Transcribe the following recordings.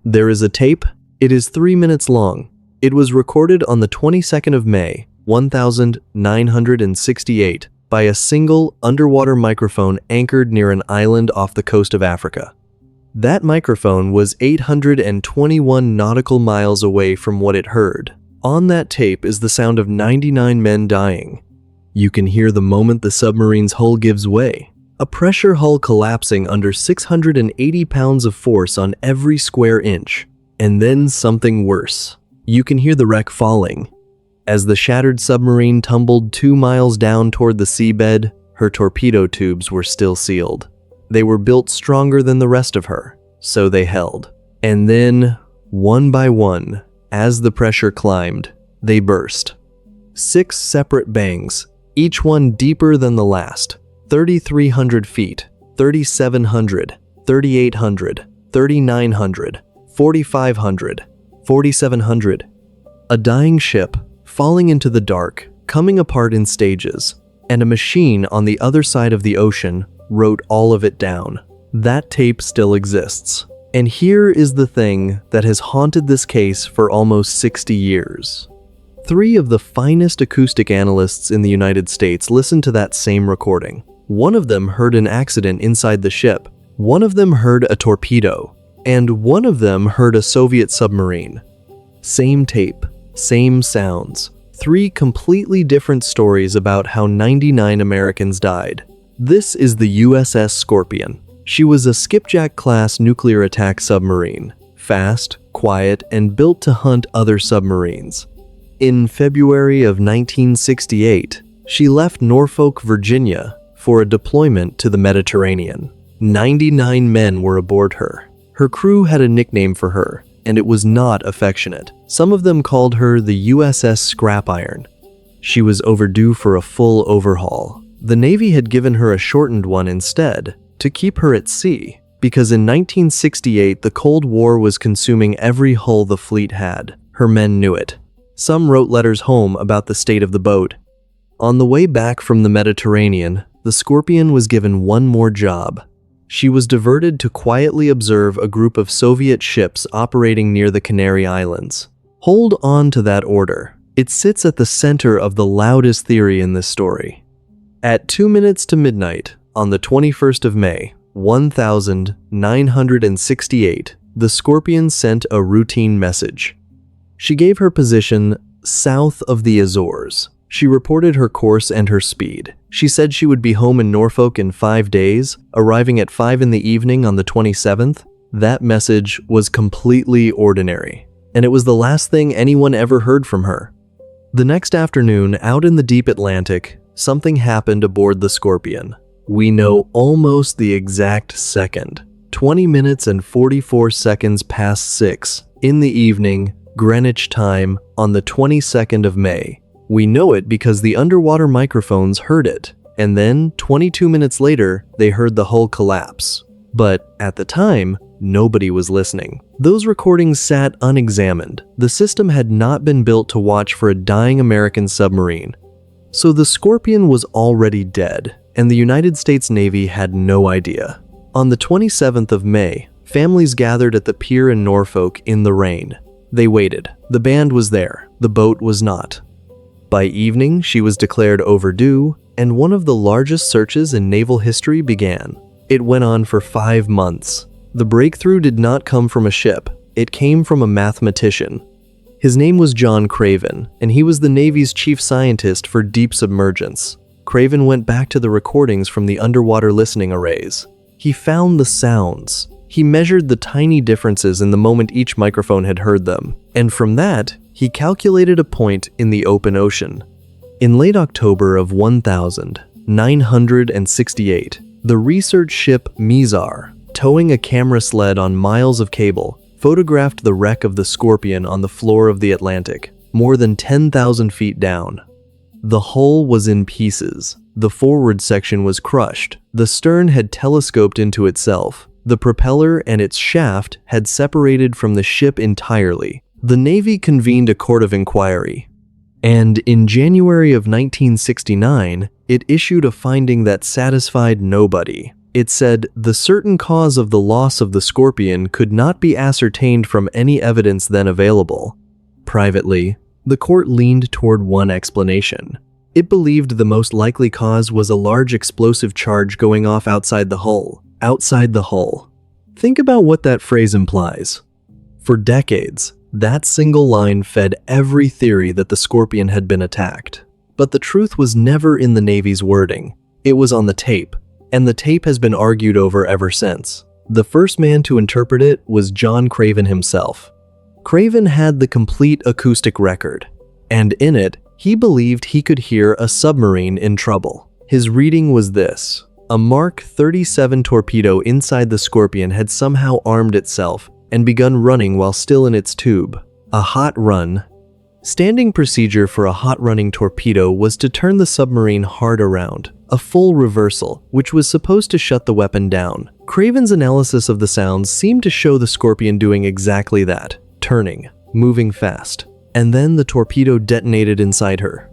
There is a tape. It is 3 minutes long. It was recorded on the 22nd of May, 1968, by a single underwater microphone anchored near an island off the coast of Africa. That microphone was 821 nautical miles away from what it heard. On that tape is the sound of 99 men dying. You can hear the moment the submarine's hull gives way. A pressure hull collapsing under 680 pounds of force on every square inch. And then something worse. You can hear the wreck falling. As the shattered submarine tumbled 2 miles down toward the seabed, her torpedo tubes were still sealed. They were built stronger than the rest of her, so they held. And then, one by one, as the pressure climbed, they burst. 6 separate bangs, each one deeper than the last. 3,300 feet, 3,700, 3,800, 3,900, 4,500, 4,700. A dying ship, falling into the dark, coming apart in stages, and a machine on the other side of the ocean wrote all of it down. That tape still exists. And here is the thing that has haunted this case for almost 60 years. 3 of the finest acoustic analysts in the United States listened to that same recording. One of them heard an accident inside the ship, one of them heard a torpedo, and one of them heard a Soviet submarine. Same tape, same sounds. 3 completely different stories about how 99 Americans died. This is the USS Scorpion. She was a skipjack-class nuclear attack submarine, fast, quiet, and built to hunt other submarines. In February of 1968, she left Norfolk, Virginia, for a deployment to the Mediterranean. 99 men were aboard her. Her crew had a nickname for her, and it was not affectionate. Some of them called her the USS Scrap Iron. She was overdue for a full overhaul. The Navy had given her a shortened one instead, to keep her at sea, because in 1968 the Cold War was consuming every hull the fleet had. Her men knew it. Some wrote letters home about the state of the boat. On the way back from the Mediterranean, the Scorpion was given one more job. She was diverted to quietly observe a group of Soviet ships operating near the Canary Islands. Hold on to that order. It sits at the center of the loudest theory in this story. At 2 minutes to midnight, on the 21st of May, 1968, the Scorpion sent a routine message. She gave her position south of the Azores. She reported her course and her speed. She said she would be home in Norfolk in 5 days, arriving at 5 in the evening on the 27th. That message was completely ordinary, and it was the last thing anyone ever heard from her. The next afternoon, out in the deep Atlantic, something happened aboard the Scorpion. We know almost the exact second. 20 minutes and 44 seconds past 6 in the evening, Greenwich time, on the 22nd of May. We know it because the underwater microphones heard it, and then 22 minutes later, they heard the hull collapse. But at the time, nobody was listening. Those recordings sat unexamined. The system had not been built to watch for a dying American submarine. So the Scorpion was already dead, and the United States Navy had no idea. On the 27th of May, families gathered at the pier in Norfolk in the rain. They waited. The band was there. The boat was not. By evening, she was declared overdue, and one of the largest searches in naval history began. It went on for 5 months. The breakthrough did not come from a ship. It came from a mathematician. His name was John Craven, and he was the Navy's chief scientist for deep submergence. Craven went back to the recordings from the underwater listening arrays. He found the sounds. He measured the tiny differences in the moment each microphone had heard them, and from that, he calculated a point in the open ocean. In late October of 1968, the research ship Mizar, towing a camera sled on miles of cable, photographed the wreck of the Scorpion on the floor of the Atlantic, more than 10,000 feet down. The hull was in pieces. The forward section was crushed. The stern had telescoped into itself. The propeller and its shaft had separated from the ship entirely. The Navy convened a court of inquiry, and in January of 1969, it issued a finding that satisfied nobody. It said the certain cause of the loss of the Scorpion could not be ascertained from any evidence then available. Privately, the court leaned toward one explanation. It believed the most likely cause was a large explosive charge going off outside the hull. Outside the hull. Think about what that phrase implies. For decades, that single line fed every theory that the Scorpion had been attacked. But the truth was never in the Navy's wording. It was on the tape, and the tape has been argued over ever since. The first man to interpret it was John Craven himself. Craven had the complete acoustic record, and in it, he believed he could hear a submarine in trouble. His reading was this: a Mark 37 torpedo inside the Scorpion had somehow armed itself and begun running while still in its tube. A hot run. Standing procedure for a hot-running torpedo was to turn the submarine hard around, a full reversal, which was supposed to shut the weapon down. Craven's analysis of the sounds seemed to show the Scorpion doing exactly that, turning, moving fast, and then the torpedo detonated inside her.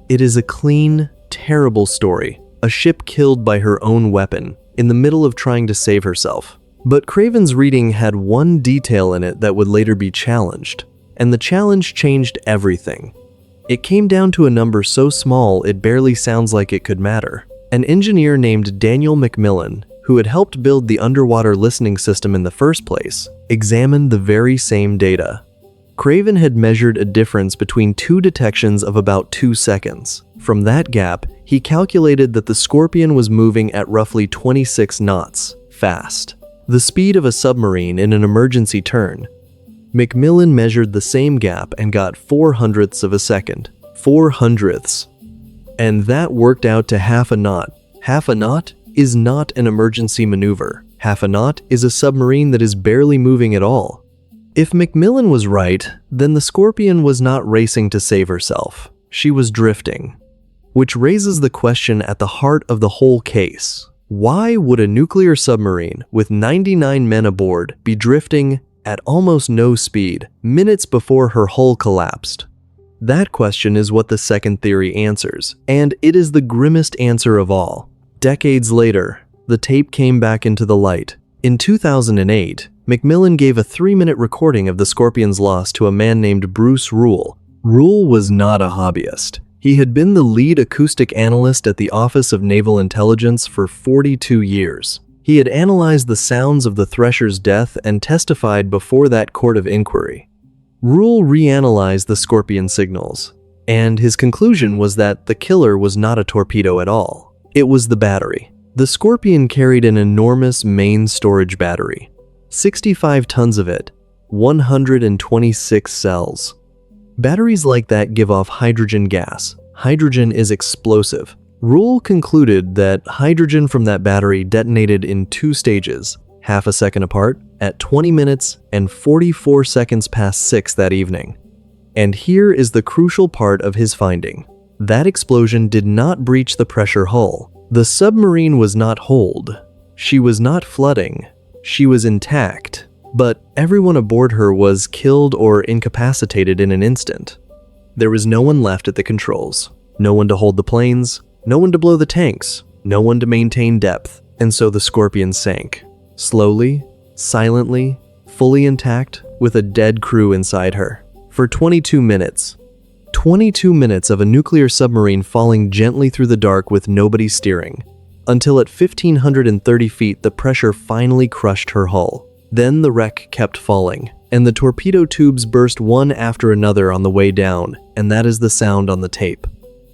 It is a clean, terrible story, a ship killed by her own weapon, in the middle of trying to save herself. But Craven's reading had one detail in it that would later be challenged, and the challenge changed everything. It came down to a number so small it barely sounds like it could matter. An engineer named Daniel McMillan, who had helped build the underwater listening system in the first place, examined the very same data. Craven had measured a difference between two detections of about 2 seconds. From that gap, he calculated that the Scorpion was moving at roughly 26 knots, fast, the speed of a submarine in an emergency turn. McMillan measured the same gap and got 4/100ths of a second. 4/100ths. And that worked out to half a knot. Half a knot is not an emergency maneuver. Half a knot is a submarine that is barely moving at all. If McMillan was right, then the Scorpion was not racing to save herself. She was drifting. Which raises the question at the heart of the whole case. Why would a nuclear submarine with 99 men aboard be drifting at almost no speed, minutes before her hull collapsed? That question is what the second theory answers, and it is the grimmest answer of all. Decades later, the tape came back into the light. In 2008, McMillan gave a 3-minute recording of the Scorpion's loss to a man named Bruce Rule. Rule was not a hobbyist. He had been the lead acoustic analyst at the Office of Naval Intelligence for 42 years. He had analyzed the sounds of the Thresher's death and testified before that court of inquiry. Rule reanalyzed the Scorpion signals, and his conclusion was that the killer was not a torpedo at all. It was the battery. The Scorpion carried an enormous main storage battery, 65 tons of it, 126 cells. Batteries like that give off hydrogen gas. Hydrogen is explosive. Rule concluded that hydrogen from that battery detonated in 2 stages, half a second apart, at 20 minutes and 44 seconds past 6 that evening. And here is the crucial part of his finding. That explosion did not breach the pressure hull. The submarine was not holed. She was not flooding. She was intact. But everyone aboard her was killed or incapacitated in an instant. There was no one left at the controls. No one to hold the planes. No one to blow the tanks, no one to maintain depth, and so the Scorpion sank. Slowly, silently, fully intact, with a dead crew inside her. For 22 minutes. 22 minutes of a nuclear submarine falling gently through the dark with nobody steering. Until at 1,530 feet the pressure finally crushed her hull. Then the wreck kept falling, and the torpedo tubes burst one after another on the way down, and that is the sound on the tape.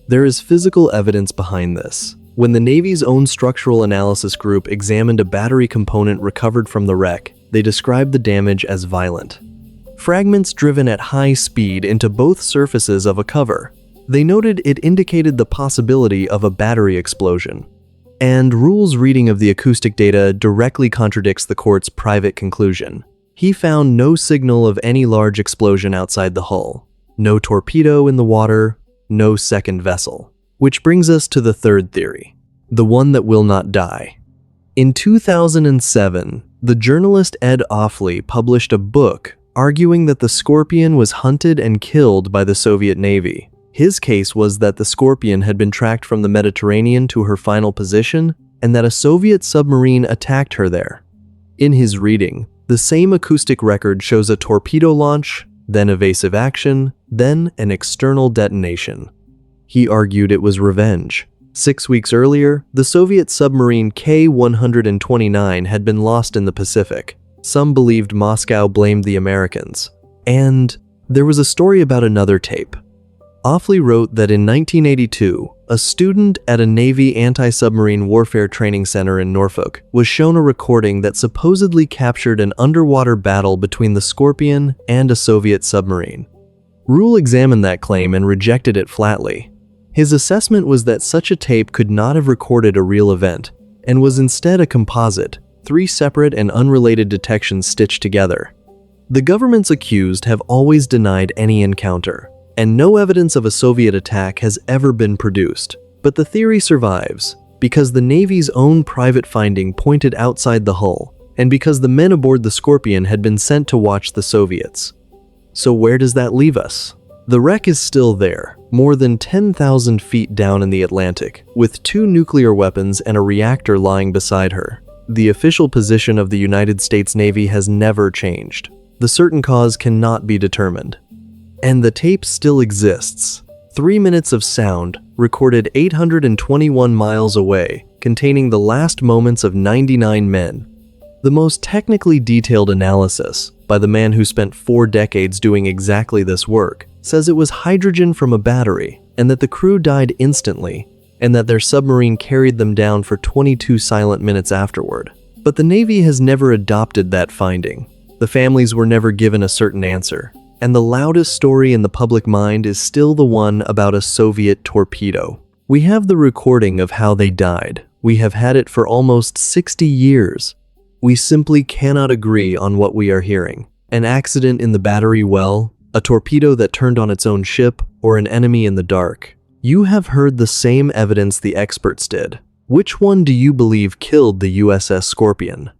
There is physical evidence behind this. When the Navy's own structural analysis group examined a battery component recovered from the wreck, they described the damage as violent. Fragments driven at high speed into both surfaces of a cover. They noted it indicated the possibility of a battery explosion. And Rule's reading of the acoustic data directly contradicts the court's private conclusion. He found no signal of any large explosion outside the hull. No torpedo in the water. No second vessel. Which brings us to the third theory, the one that will not die. In 2007, the journalist Ed Offley published a book arguing that the Scorpion was hunted and killed by the Soviet Navy. His case was that the Scorpion had been tracked from the Mediterranean to her final position and that a Soviet submarine attacked her there. In his reading, the same acoustic record shows a torpedo launch, then evasive action, then an external detonation. He argued it was revenge. 6 weeks earlier, the Soviet submarine K-129 had been lost in the Pacific. Some believed Moscow blamed the Americans. And there was a story about another tape. Offley wrote that in 1982, a student at a Navy anti-submarine warfare training center in Norfolk was shown a recording that supposedly captured an underwater battle between the Scorpion and a Soviet submarine. Rule examined that claim and rejected it flatly. His assessment was that such a tape could not have recorded a real event, and was instead a composite, 3 separate and unrelated detections stitched together. The government's accused have always denied any encounter, and no evidence of a Soviet attack has ever been produced. But the theory survives because the Navy's own private finding pointed outside the hull, and because the men aboard the Scorpion had been sent to watch the Soviets. So where does that leave us? The wreck is still there, more than 10,000 feet down in the Atlantic, with 2 nuclear weapons and a reactor lying beside her. The official position of the United States Navy has never changed. The certain cause cannot be determined. And the tape still exists. 3 minutes of sound, recorded 821 miles away, containing the last moments of 99 men. The most technically detailed analysis, by the man who spent 4 decades doing exactly this work, says it was hydrogen from a battery, and that the crew died instantly, and that their submarine carried them down for 22 silent minutes afterward. But the Navy has never adopted that finding. The families were never given a certain answer. And the loudest story in the public mind is still the one about a Soviet torpedo. We have the recording of how they died. We have had it for almost 60 years. We simply cannot agree on what we are hearing. An accident in the battery well, a torpedo that turned on its own ship, or an enemy in the dark. You have heard the same evidence the experts did. Which one do you believe killed the USS Scorpion?